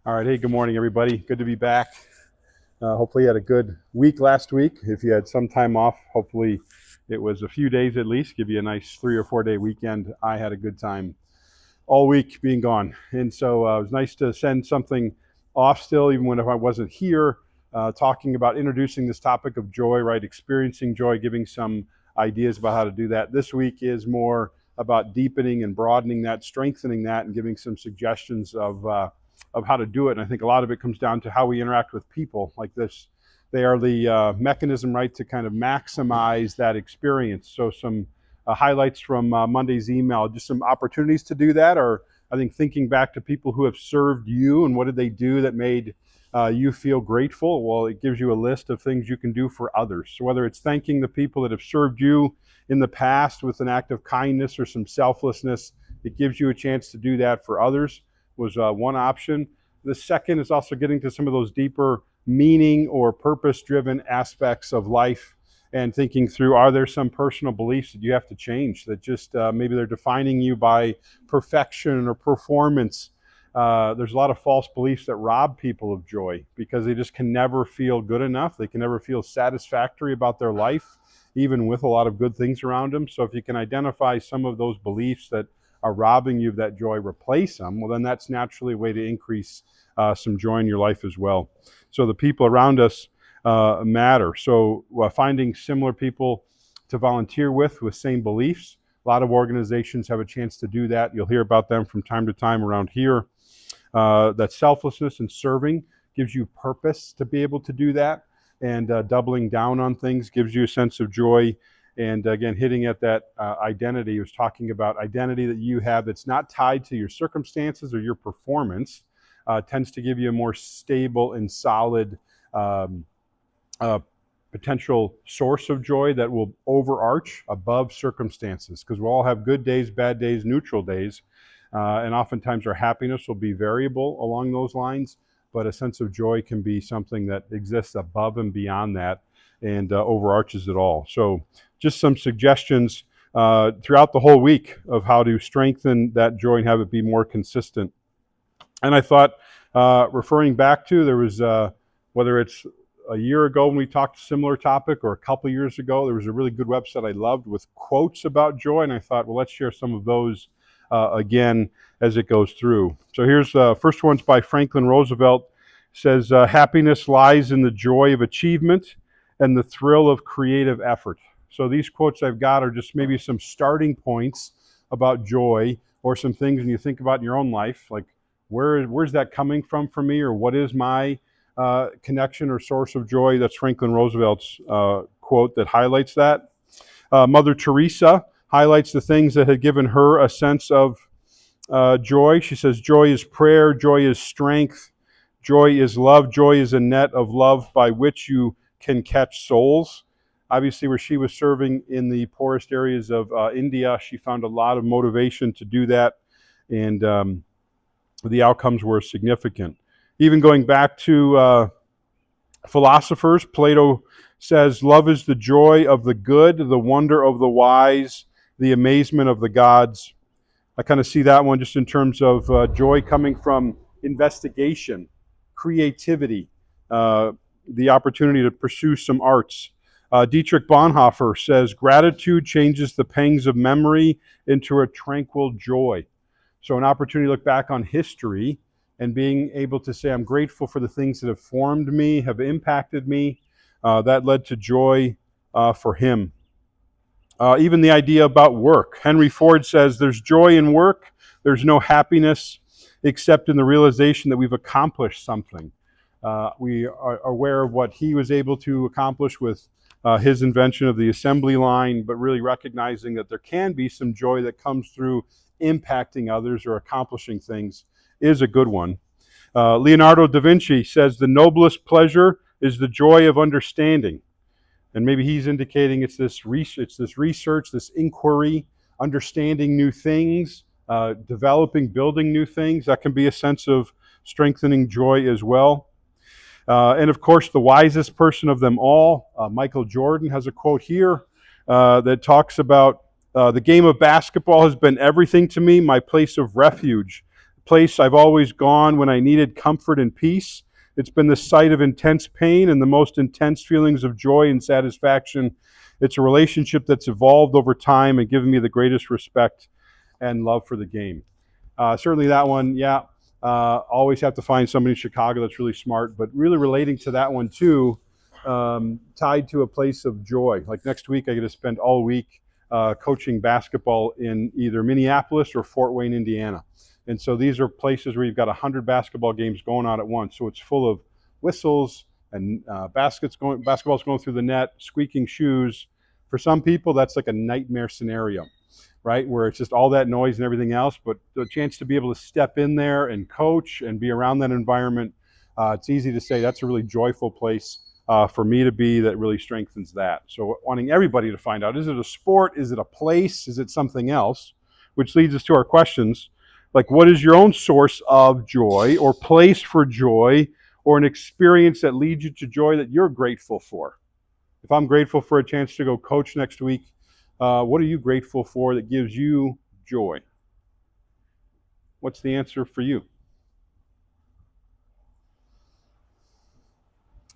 All right. Hey, good morning, everybody. Good to be back. Hopefully, you had a good week last week. If you had some time off, hopefully, it was a few days at least. Give you a nice 3 or 4 day weekend. I had a good time all week being gone. And so it was nice to send something off still, even when if I wasn't here, talking about introducing this topic of joy, right? Experiencing joy, giving some ideas about how to do that. This week is more about deepening and broadening that, strengthening that, and giving some suggestions of how to do it. And I think a lot of it comes down to how we interact with people like this. They are the mechanism, right, to kind of maximize that experience. So some highlights from Monday's email, just some opportunities to do that, or I think thinking back to people who have served you and what did they do that made you feel grateful. Well, it gives you a list of things you can do for others. So whether it's thanking the people that have served you in the past with an act of kindness or some selflessness, it gives you a chance to do that for others was one option. The second is also getting to some of those deeper meaning or purpose-driven aspects of life and thinking through, are there some personal beliefs that you have to change that just maybe they're defining you by perfection or performance. There's a lot of false beliefs that rob people of joy because they just can never feel good enough. They can never feel satisfactory about their life, even with a lot of good things around them. So if you can identify some of those beliefs that are robbing you of that joy, replace them, well, then that's naturally a way to increase some joy in your life as well. So the people around us matter. So finding similar people to volunteer with same beliefs. A lot of organizations have a chance to do that. You'll hear about them from time to time around here. That selflessness and serving gives you purpose to be able to do that. And doubling down on things gives you a sense of joy. And again, hitting at that identity, he was talking about identity that you have that's not tied to your circumstances or your performance, tends to give you a more stable and solid potential source of joy that will overarch above circumstances, because we'll all have good days, bad days, neutral days, and oftentimes our happiness will be variable along those lines, but a sense of joy can be something that exists above and beyond that and overarches it all. So just some suggestions throughout the whole week of how to strengthen that joy and have it be more consistent. And I thought, referring back to, there was, whether it's a year ago when we talked a similar topic or a couple years ago, there was a really good website I loved with quotes about joy. And I thought, well, let's share some of those again as it goes through. So here's the first one's by Franklin Roosevelt. It says, happiness lies in the joy of achievement and the thrill of creative effort. So these quotes I've got are just maybe some starting points about joy, or some things when you think about in your own life, like where's that coming from for me, or what is my connection or source of joy. That's Franklin Roosevelt's quote that highlights that. Mother Teresa highlights the things that had given her a sense of joy. She says, joy is prayer, joy is strength, joy is love, joy is a net of love by which you can catch souls. Obviously, where she was serving in the poorest areas of India, she found a lot of motivation to do that, and the outcomes were significant. Even going back to philosophers, Plato says, love is the joy of the good, the wonder of the wise, the amazement of the gods. I kind of see that one just in terms of joy coming from investigation, creativity, the opportunity to pursue some arts. Dietrich Bonhoeffer says, gratitude changes the pangs of memory into a tranquil joy. So an opportunity to look back on history and being able to say, I'm grateful for the things that have formed me, have impacted me. That led to joy for him. Even the idea about work. Henry Ford says, there's joy in work. There's no happiness except in the realization that we've accomplished something. We are aware of what he was able to accomplish with his invention of the assembly line, but really recognizing that there can be some joy that comes through impacting others or accomplishing things is a good one. Leonardo da Vinci says the noblest pleasure is the joy of understanding. And maybe he's indicating it's this research, this inquiry, understanding new things, developing, building new things. That can be a sense of strengthening joy as well. And of course, the wisest person of them all, Michael Jordan, has a quote here that talks about the game of basketball has been everything to me, my place of refuge, place I've always gone when I needed comfort and peace. It's been the site of intense pain and the most intense feelings of joy and satisfaction. It's a relationship that's evolved over time and given me the greatest respect and love for the game. Certainly that one, yeah. Always have to find somebody in Chicago that's really smart, but really relating to that one too, tied to a place of joy. Like next week, I get to spend all week coaching basketball in either Minneapolis or Fort Wayne, Indiana. And so these are places where you've got 100 basketball games going on at once. So it's full of whistles and basketballs going through the net, squeaking shoes. For some people, that's like a nightmare scenario, right? Where it's just all that noise and everything else. But the chance to be able to step in there and coach and be around that environment, it's easy to say that's a really joyful place for me to be that really strengthens that. So wanting everybody to find out, is it a sport? Is it a place? Is it something else? Which leads us to our questions. Like, what is your own source of joy or place for joy or an experience that leads you to joy that you're grateful for? If I'm grateful for a chance to go coach next week, what are you grateful for that gives you joy? What's the answer for you?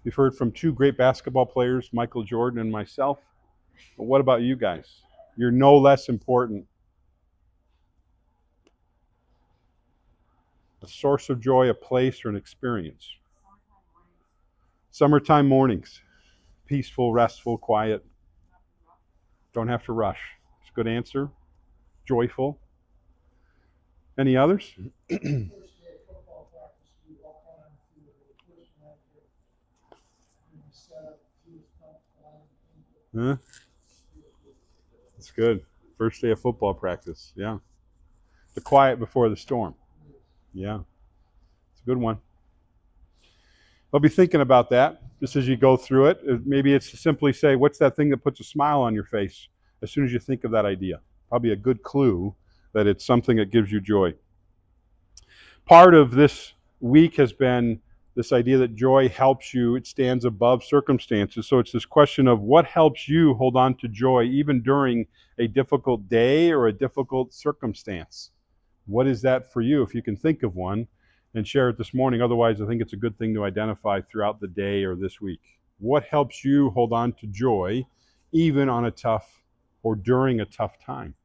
We've heard from two great basketball players, Michael Jordan and myself. But what about you guys? You're no less important. A source of joy, a place, or an experience. Summertime mornings. Peaceful, restful, quiet. Don't have to rush. It's a good answer. Joyful. Any others? Huh? It's good. First day of football practice. Yeah. The quiet before the storm. Yeah. It's a good one. I'll be thinking about that just as you go through it. Maybe it's to simply say, what's that thing that puts a smile on your face as soon as you think of that idea? Probably a good clue that it's something that gives you joy. Part of this week has been this idea that joy helps you, it stands above circumstances. So it's this question of what helps you hold on to joy even during a difficult day or a difficult circumstance. What is that for you, if you can think of one, and share it this morning? Otherwise, I think it's a good thing to identify throughout the day or this week. What helps you hold on to joy even on a tough or during a tough time?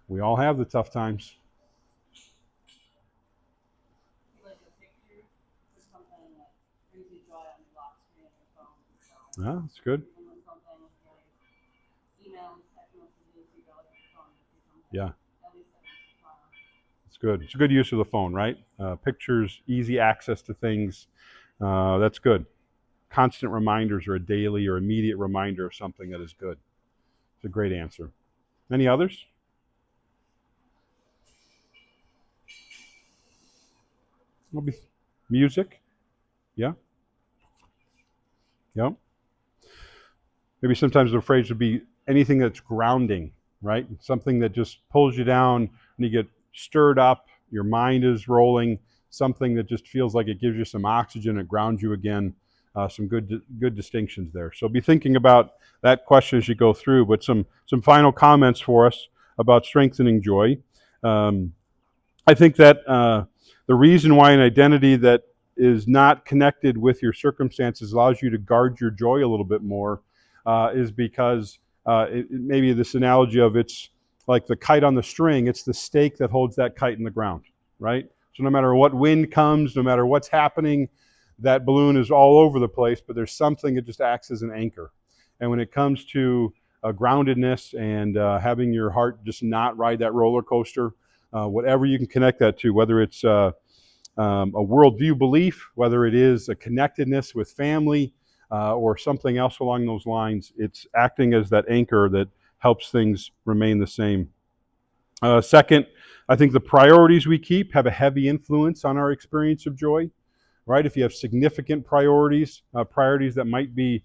We all have the tough times. Yeah, that's good. Yeah, it's good. It's a good use of the phone, right? Pictures, easy access to things. That's good. Constant reminders or a daily or immediate reminder of something that is good. It's a great answer. Any others? Maybe music. Yeah. Yeah. Maybe sometimes the phrase would be anything that's grounding, right? Something that just pulls you down and you get stirred up, your mind is rolling, something that just feels like it gives you some oxygen, it grounds you again. Some good distinctions there. So be thinking about that question as you go through, but some final comments for us about strengthening joy. Um, I think that the reason why an identity that is not connected with your circumstances allows you to guard your joy a little bit more is because maybe this analogy of it's like the kite on the string, it's the stake that holds that kite in the ground, right? So no matter what wind comes, no matter what's happening, that balloon is all over the place, but there's something that just acts as an anchor. And when it comes to groundedness and having your heart just not ride that roller coaster, whatever you can connect that to, whether it's a worldview belief, whether it is a connectedness with family or something else along those lines, it's acting as that anchor that helps things remain the same. Second, I think the priorities we keep have a heavy influence on our experience of joy, right? If you have significant priorities that might be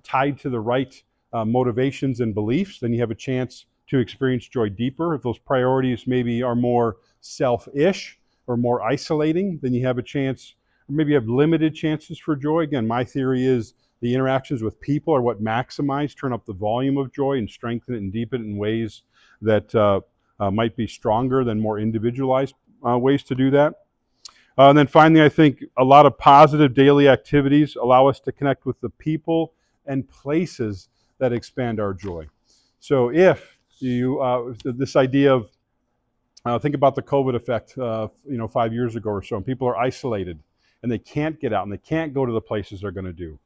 tied to the right motivations and beliefs, then you have a chance to experience joy deeper. If those priorities maybe are more selfish or more isolating, then you have a chance, or maybe you have limited chances for joy. Again, my theory is The interactions with people are what maximize, turn up the volume of joy and strengthen it and deepen it in ways that might be stronger than more individualized ways to do that. And then finally, I think a lot of positive daily activities allow us to connect with the people and places that expand our joy. So if you, this idea of, think about the COVID effect, 5 years ago or so, and people are isolated and they can't get out and they can't go to the places they're going to do.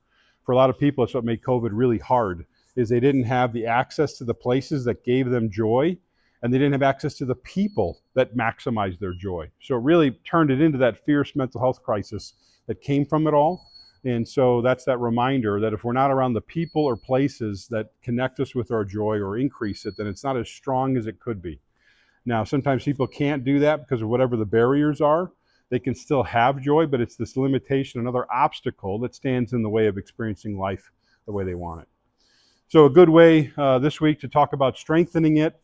For a lot of people, it's what made COVID really hard, is they didn't have the access to the places that gave them joy, and they didn't have access to the people that maximized their joy. So it really turned it into that fierce mental health crisis that came from it all. And so that's that reminder that if we're not around the people or places that connect us with our joy or increase it, then it's not as strong as it could be. Now, sometimes people can't do that because of whatever the barriers are. They can still have joy, but it's this limitation, another obstacle that stands in the way of experiencing life the way they want it. So, a good way this week to talk about strengthening it.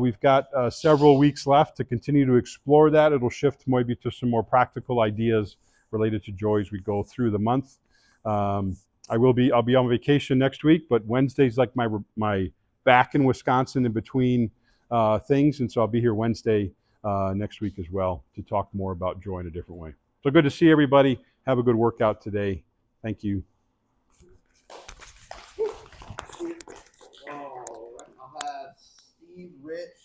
We've got several weeks left to continue to explore that. It'll shift maybe to some more practical ideas related to joy as we go through the month. I'll be on vacation next week, but Wednesday's like my back in Wisconsin in between things, and so I'll be here Wednesday next week as well to talk more about joy in a different way. So good to see everybody. Have a good workout today. Thank you. All right, I'll have Steve, Rich,